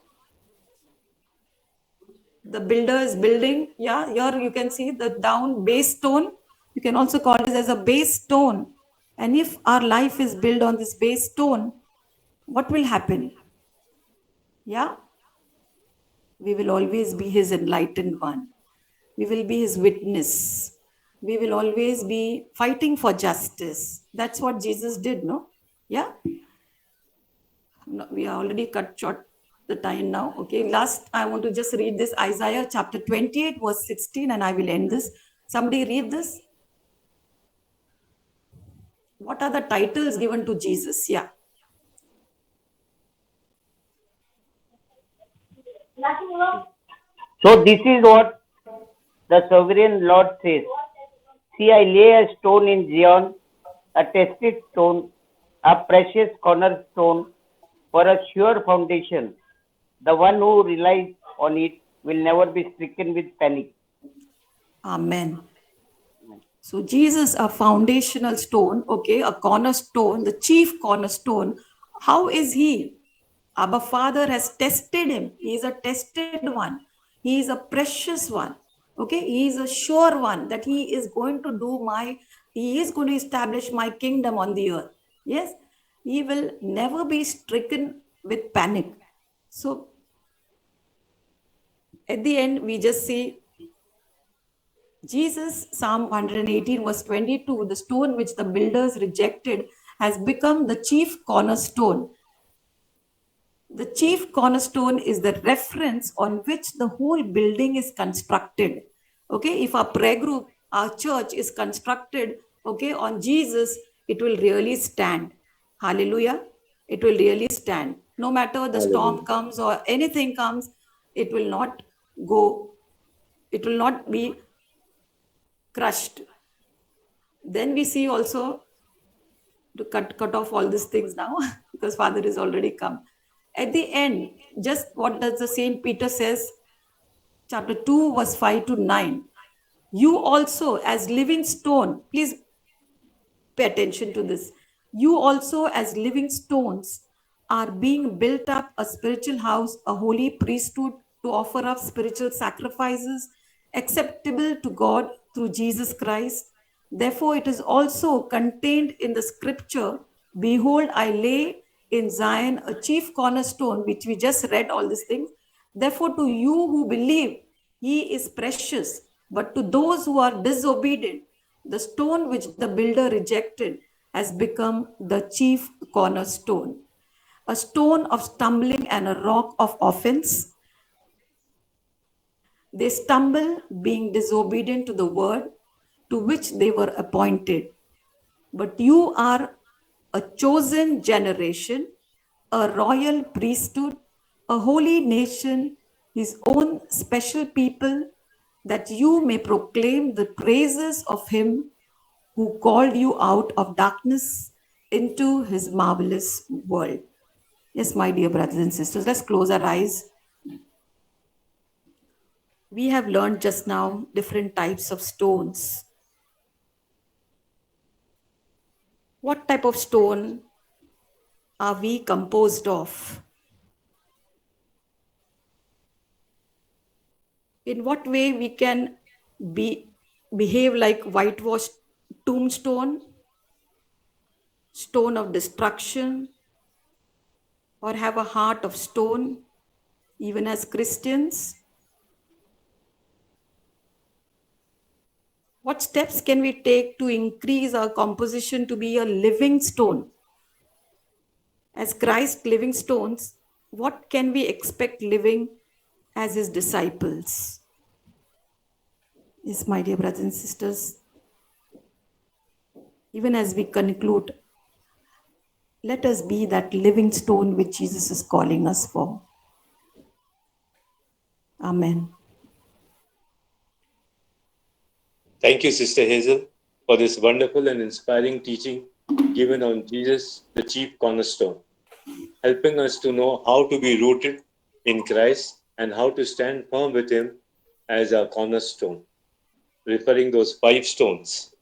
The builder is building. Yeah, here you can see the down base stone. You can also call this as a base stone. And if our life is built on this base stone, what will happen? Yeah, we will always be his enlightened one. We will be his witness. We will always be fighting for justice. That's what Jesus did, no? Yeah. No, we are already cut short the time now. Okay, last I want to just read this Isaiah chapter 28 verse 16 and I will end this. Somebody read this. What are the titles given to Jesus? Yeah. So this is what the sovereign Lord says. See, I lay a stone in Zion, a tested stone, a precious cornerstone for a sure foundation. The one who relies on it will never be stricken with panic. Amen. So Jesus, a foundational stone, okay, a cornerstone, the chief cornerstone. How is he? Abba Father has tested him. He is a tested one. He is a precious one. Okay, he is a sure one that he is going to he is going to establish my kingdom on the earth. Yes, he will never be stricken with panic. So at the end, we just see Jesus, Psalm 118 verse 22, the stone which the builders rejected has become the chief cornerstone. The chief cornerstone is the reference on which the whole building is constructed. Okay, if our prayer group, our church is constructed, okay, on Jesus, it will really stand. Hallelujah. It will really stand. No matter the storm comes or anything comes, it will not go, it will not be crushed. Then we see also to cut off all these things now because Father is already come. At the end, just what does the Saint Peter says, chapter 2, verse 5 to 9. You also as living stone, please pay attention to this. You also as living stones are being built up a spiritual house, a holy priesthood to offer up spiritual sacrifices acceptable to God through Jesus Christ. Therefore, it is also contained in the scripture, behold, I lay in Zion a chief cornerstone, which we just read all these things. Therefore, to you who believe, he is precious. But to those who are disobedient, the stone which the builder rejected has become the chief cornerstone, a stone of stumbling and a rock of offense. They stumble, being disobedient to the word to which they were appointed. But you are a chosen generation, a royal priesthood, a holy nation, his own special people, that you may proclaim the praises of him who called you out of darkness into his marvelous world. Yes, my dear brothers and sisters, let's close our eyes. We have learned just now different types of stones. What type of stone are we composed of? In what way we can behave like whitewashed tombstone, stone of destruction, or have a heart of stone, even as Christians? What steps can we take to increase our composition to be a living stone? As Christ living stones, what can we expect living as his disciples? Yes, my dear brothers and sisters. even as we conclude, let us be that living stone which Jesus is calling us for. Amen. Thank you, Sister Hazel, for this wonderful and inspiring teaching given on Jesus, the chief cornerstone, helping us to know how to be rooted in Christ and how to stand firm with Him as our cornerstone, referring those 5 stones.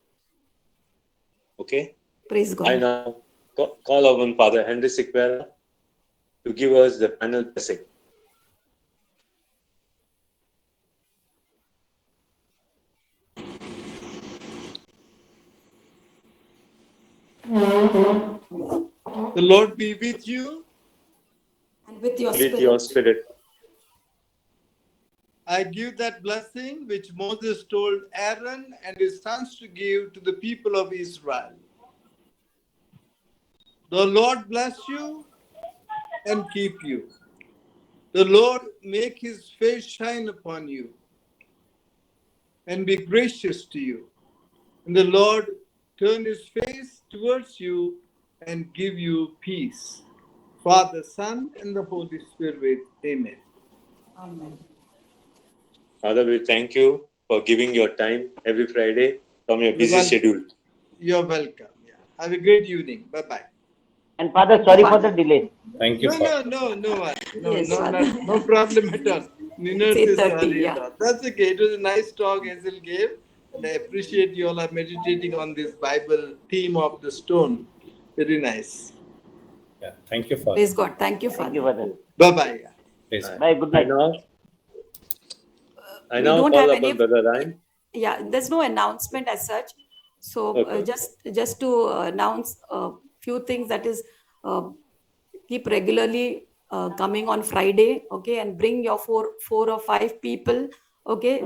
Okay? Praise God. I now call upon Father Henry Siqueira to give us the final blessing. The Lord be with you. And with your With your spirit. spirit. I give that blessing which Moses told Aaron and his sons to give to the people of Israel. The Lord bless you and keep you. The Lord make his face shine upon you and be gracious to you. And the Lord turn his face towards you and give you peace. Father, Son, and the Holy Spirit. Amen. Amen. Father, we thank you for giving your time every Friday from your busy schedule. You're welcome. Yeah. Have a great evening. Bye-bye. And Father, sorry for the delay. Thank you, No, Father. Yes, no, Father. no problem at all. Ninus It's is 8:30, sorry yeah. at all. That's okay. It was a nice talk Hazel gave. And I appreciate you all are meditating on this Bible theme of the stone. Very nice. Yeah, thank you, Father. Praise God. Thank you, Thank you, Father. Father. Bye-bye. Praise Bye. Good I night. now We don't call have upon any. Brother Ryan. Yeah, there's no announcement as such. So Okay. just to announce a few things, that is, keep regularly coming on Friday, okay, and bring your four or five people, okay.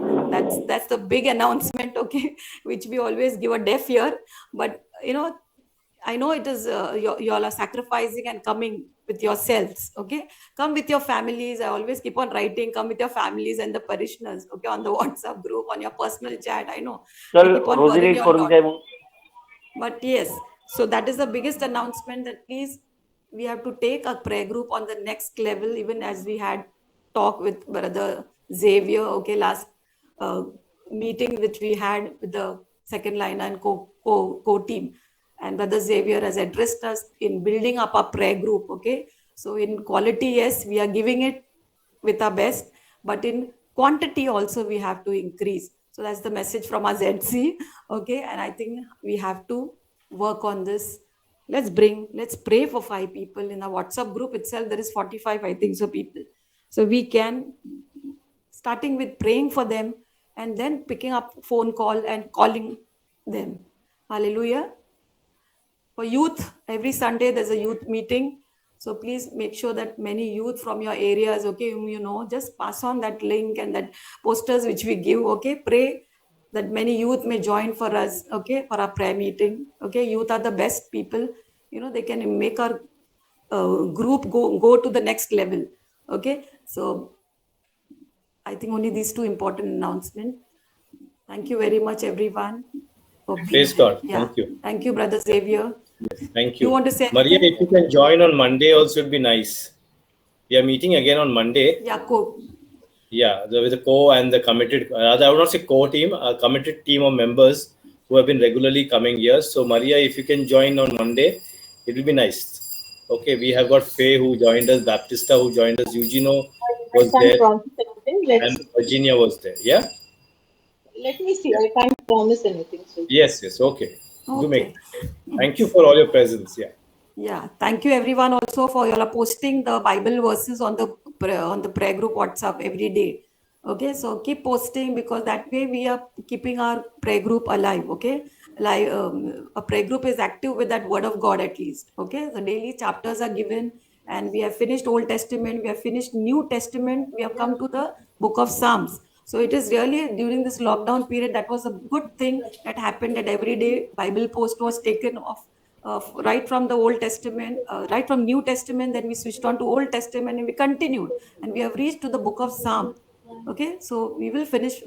That's the big announcement, okay, which we always give a deaf ear, but I know it is you all are sacrificing and coming with yourselves, okay. Come with your families. I always keep on writing, come with your families and the parishioners, okay, on the WhatsApp group, on your personal chat. I know Sir, we keep on Rosary worrying you a for lot. them. But yes, so that is the biggest announcement, that please, we have to take our prayer group on the next level, even as we had talk with Brother Xavier, okay, last meeting which we had with the second line and co team. And Brother Xavier has addressed us in building up our prayer group, okay. So in quality, yes, we are giving it with our best, but in quantity also we have to increase. So that's the message from our ZC, okay. And I think we have to work on this. Let's pray for 5 people. In our WhatsApp group itself, there is 45, I think so, people. So we can, starting with praying for them and then picking up phone call and calling them. Hallelujah. For youth, every Sunday there's a youth meeting. So please make sure that many youth from your areas, okay, whom you know, just pass on that link and that posters which we give, okay. Pray that many youth may join for us, okay, for our prayer meeting, okay. Youth are the best people, they can make our group go to the next level, okay. So I think only these 2 important announcements. Thank you very much, everyone, for being Praise here. God. Yeah. Thank you. Thank you, Brother Xavier. Thank You you. want to say Maria, anything? if you can join on Monday also, it'd be nice. We are meeting again on Monday. Yeah, cool. Yeah, with the co and the committed, I would not say co-team, a committed team of members who have been regularly coming here. So Maria, if you can join on Monday, it will be nice. Okay, we have got Faye who joined us, Baptista who joined us, Eugenio was I there, can't promise anything. and Virginia was there. Yeah? Let me see. I can't promise anything. So Yes, okay. Do make. Okay. Thank you for all your presence. Yeah. Yeah. Thank you, everyone, also for your posting the Bible verses on the prayer group WhatsApp every day. Okay. So keep posting, because that way we are keeping our prayer group alive. Okay. Like a prayer group is active with that word of God at least. Okay. So daily chapters are given, and we have finished Old Testament. We have finished New Testament. We have come to the book of Psalms. So it is really during this lockdown period, that was a good thing that happened, that every day Bible post was taken off. Right from the Old Testament, right from New Testament, then we switched on to Old Testament, and we continued, and we have reached to the book of Psalm. Okay, so we will finish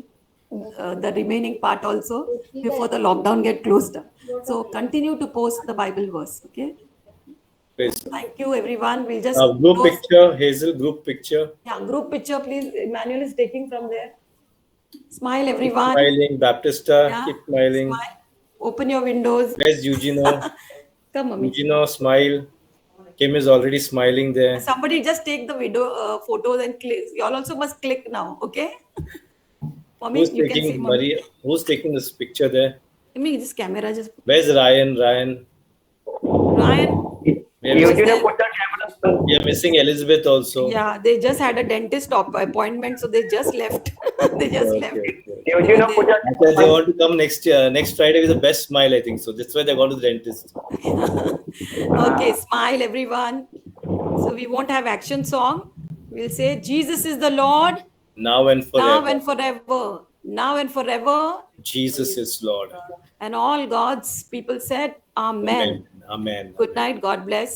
the remaining part also before the lockdown get closed up. So continue to post the Bible verse. Okay. Praise. Thank you, everyone. We'll just Group close. picture, Hazel, group picture. Yeah, group picture, please. Emmanuel is taking from there. Smile, everyone. Smiling, Baptista, Yeah. keep smiling. Smile. Open your windows. Where's Eugenio? Come, mommy. Eugenio, smile. Kim is already smiling there. Somebody just take the video photos and click. You all also must click now, okay? Mommy, Who's you can see. taking Mommy. Maria? Who's taking this picture there? Mommy, this camera just. Where's Ryan? Ryan. Ryan. Eugenio, put the camera. We are missing Elizabeth also. Yeah, they just had a dentist appointment, so they just left. They just left. Eugenio, put the Because they want to come next Friday with the best smile, I think so. That's why they gone to the dentist. Okay, smile, everyone. So we won't have action song. We'll say, Jesus is the Lord. Now and forever. Now and forever. Now and forever. Jesus is Lord. And all God's people said, Amen. Amen. Amen. Good night. God bless.